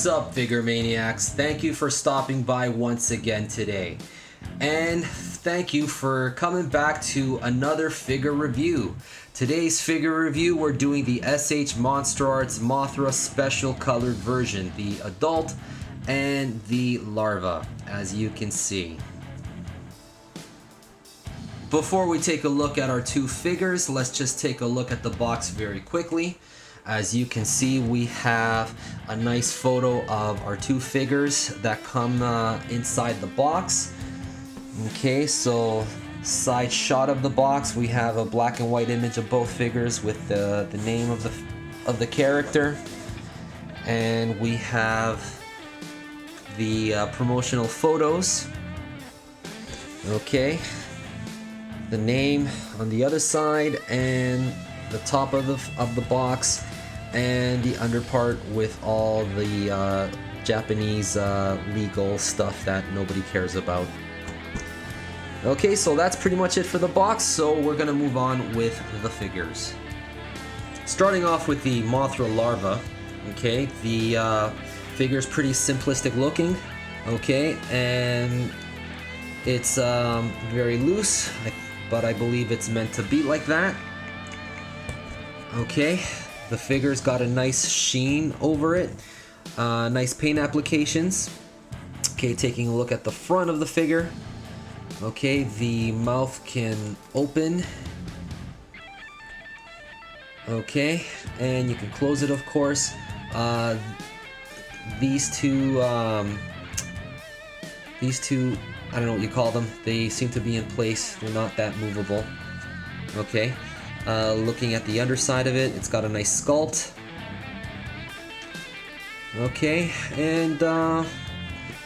What's up, Figure Maniacs? Thank you for stopping by once again today. And thank you for coming back to another figure review. Today's figure review, we're doing the S.H.Monsterarts Mothra Special colored version, the adult and the larva, as you can see. Before we take a look at our two figures, let's just take a look at the box very quickly. As you can see, we have a nice photo of our two figures that come inside the box. Okay, so side shot of the box, we have a black and white image of both figures with the name of the character, and we have the promotional photos. Okay, the name on the other side and the top of the box, and the underpart with all the Japanese legal stuff that nobody cares about. Okay, so that's pretty much it for the box, so we're gonna move on with the figures. Starting off with the Mothra larva. Okay, the figure's pretty simplistic looking. Okay, and it's very loose, but I believe it's meant to be like that. Okay, the figure's got a nice sheen over it, nice paint applications. Okay, taking a look at the front of the figure. Okay, the mouth can open. Okay, and you can close it, of course. These two, I don't know what you call them. They seem to be in place. They're not that movable. Okay. Looking at the underside of it, it's got a nice sculpt. Okay, and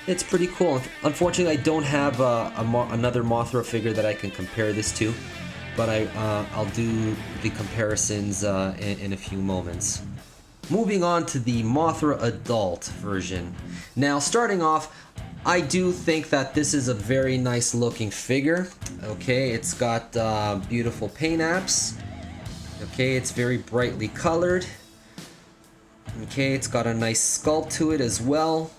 it's pretty cool. Unfortunately, I don't have another Mothra figure that I can compare this to, but I'll do the comparisons in a few moments. Moving on to the Mothra adult version. Now, starting off, I do think that this is a very nice looking figure. Okay, it's got beautiful paint apps. Okay, it's very brightly colored. Okay, it's got a nice sculpt to it as well.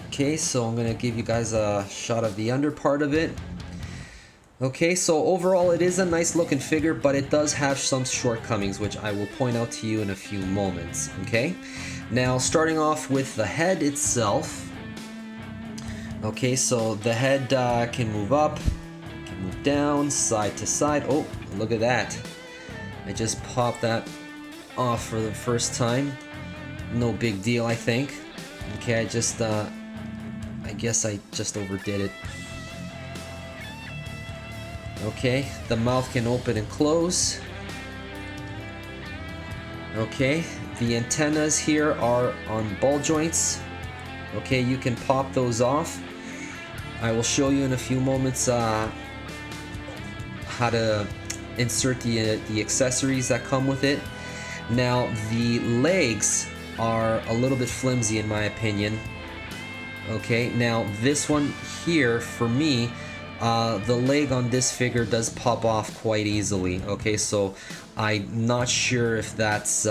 Okay, so I'm gonna give you guys a shot of the under part of it. Okay, so overall it is a nice looking figure, but it does have some shortcomings, which I will point out to you in a few moments. Okay, now starting off with the head itself. Okay, so the head can move up, can move down, side to side. Oh, look at that. I just popped that off for the first time. No big deal, I think. Okay, I guess I just overdid it. Okay, the mouth can open and close. Okay, the antennas here are on ball joints. Okay, you can pop those off. I will show you in a few moments how to insert the accessories that come with it. Now, the legs are a little bit flimsy in my opinion. Okay, now this one here, for me, the leg on this figure does pop off quite easily. Okay, so I'm not sure if that's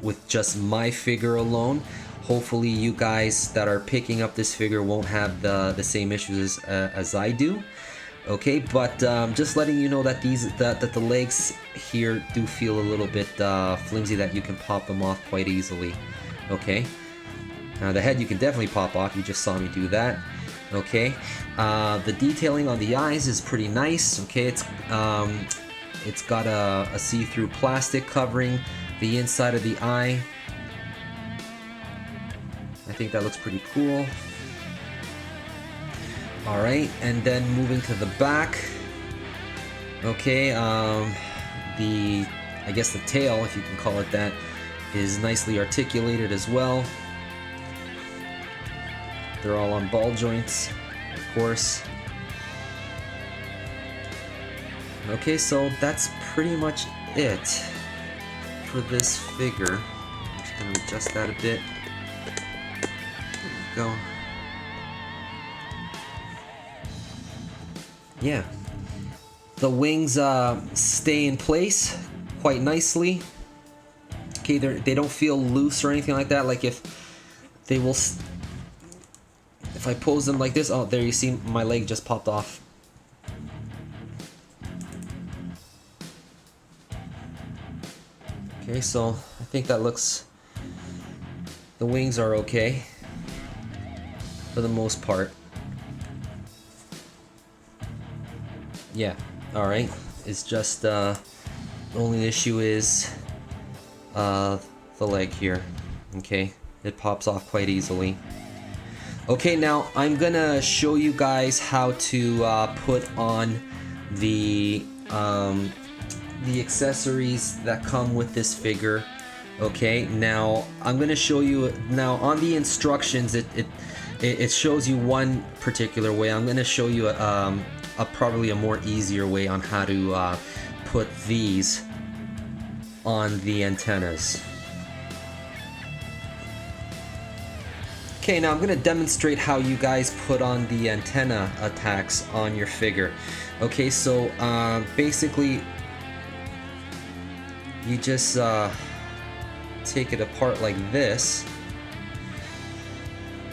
with just my figure alone. Hopefully you guys that are picking up this figure won't have the same issues as I do. Okay, but just letting you know that the legs here do feel a little bit flimsy, that you can pop them off quite easily. Okay, now the head you can definitely pop off. You just saw me do that. Okay, the detailing on the eyes is pretty nice. Okay, it's got a see-through plastic covering the inside of the eye. I think that looks pretty cool. Alright, and then moving to the back. Okay, I guess the tail, if you can call it that, is nicely articulated as well. They're all on ball joints, of course. Okay, so that's pretty much it for this figure. I'm just going to adjust that a bit. There we go. Yeah, the wings stay in place quite nicely. Okay, they don't feel loose or anything like that. Like if they will, if I pose them like this, oh, there you see my leg just popped off. Okay, so I think that looks, the wings are okay for the most part. Yeah, alright. It's just, the only issue is the leg here. Okay, it pops off quite easily. Okay, now I'm gonna show you guys how to put on the accessories that come with this figure. Okay, now I'm gonna show you, now on the instructions it shows you one particular way. I'm gonna show you probably a more easier way on how to put these on the antennas. Okay, now I'm going to demonstrate how you guys put on the antenna attacks on your figure. Okay, so basically you just take it apart like this.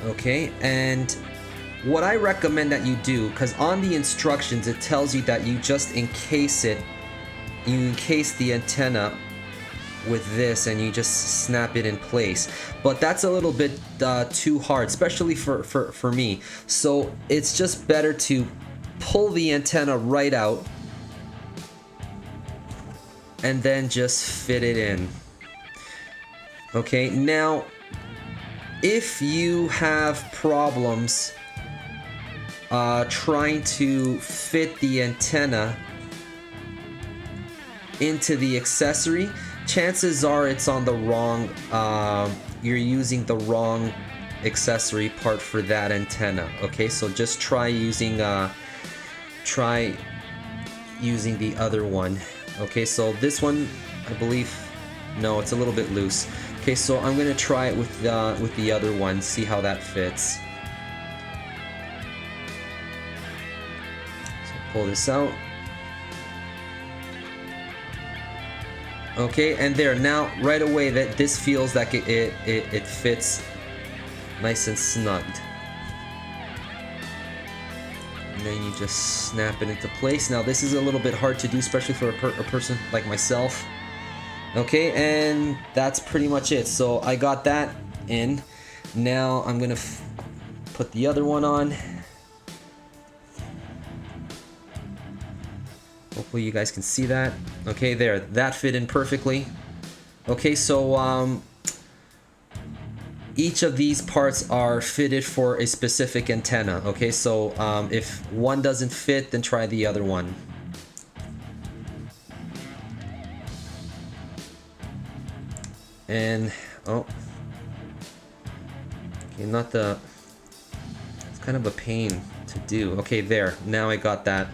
Okay, and what I recommend that you do, because on the instructions it tells you that you just encase it, you encase the antenna with this and you just snap it in place, but that's a little bit too hard, especially for me. So it's just better to pull the antenna right out and then just fit it in. Okay, now if you have problems trying to fit the antenna into the accessory, chances are it's on the wrong, you're using the wrong accessory part for that antenna. Okay, so just try using the other one. Okay, so this one, I believe, no, it's a little bit loose. Okay, so I'm gonna try it with the other one, see how that fits. So pull this out. Okay, and there, now right away that this feels like it fits nice and snugged. And then you just snap it into place. Now this is a little bit hard to do, especially for a person like myself. Okay, and that's pretty much it. So I got that in. Now I'm gonna put the other one on. Hopefully you guys can see that. Okay, there, that fit in perfectly. Okay, so each of these parts are fitted for a specific antenna. Okay, so if one doesn't fit, then try the other one. And oh, okay, not the, it's kind of a pain to do. Okay, there, now I got that.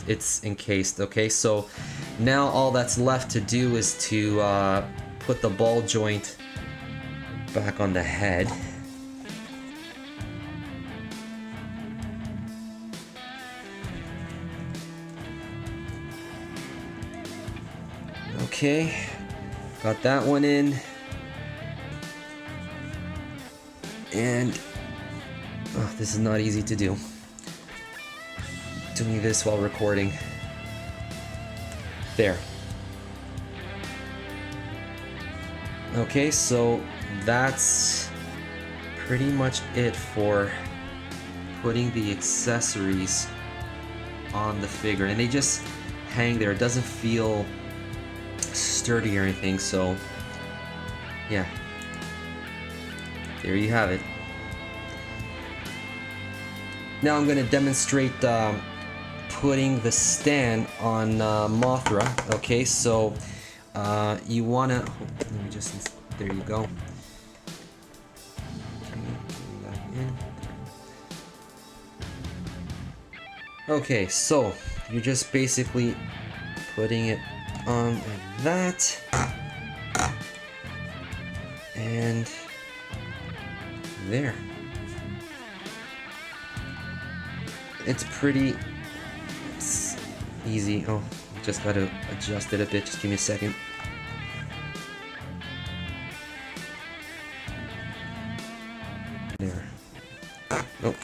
It's encased. Okay, so now all that's left to do is to put the ball joint back on the head. Okay, got that one in, and oh, this is not easy to do. Doing this while recording. There. Okay, so that's pretty much it for putting the accessories on the figure, and they just hang there. It doesn't feel sturdy or anything, so yeah, there you have it. Now I'm going to demonstrate putting the stand on Mothra. Okay, so you wanna, let me just, there you go. Okay, so you're just basically putting it on like that, and there. It's pretty easy. Oh, just gotta adjust it a bit. Just give me a second. Nope.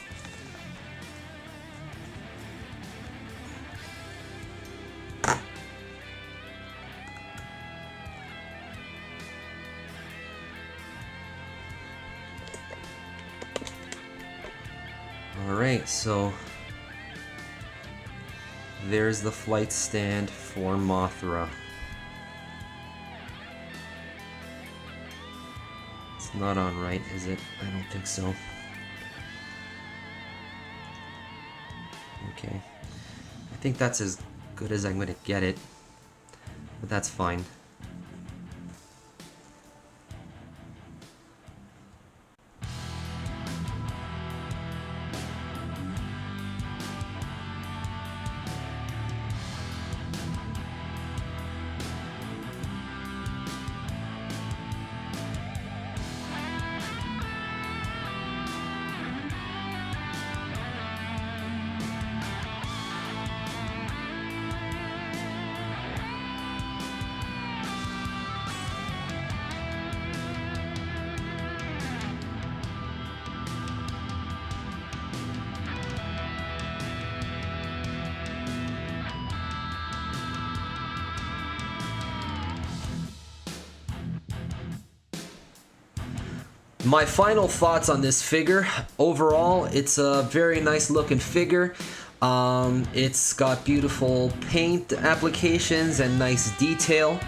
Alright, so there's the flight stand for Mothra. It's not on right, is it? I don't think so. Okay. I think that's as good as I'm gonna get it, but that's fine. My final thoughts on this figure. Overall, it's a very nice looking figure. It's got beautiful paint applications and nice detail.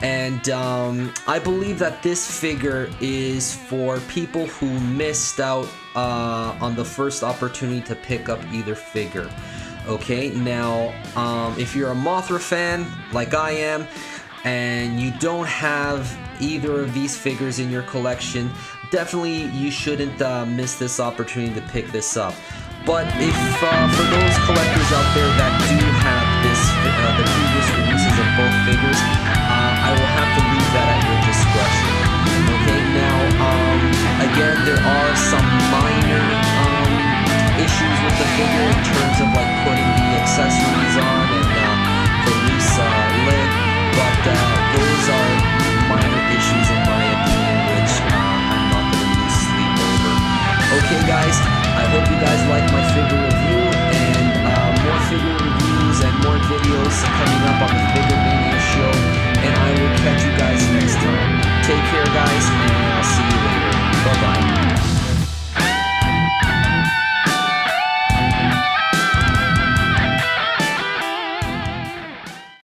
And I believe that this figure is for people who missed out on the first opportunity to pick up either figure. Okay, now if you're a Mothra fan like I am, and you don't have either of these figures in your collection, definitely you shouldn't miss this opportunity to pick this up. But if for those collectors out there that do have this, the previous releases of both figures, I will have to leave that at your discretion. Okay, now again, there are some minor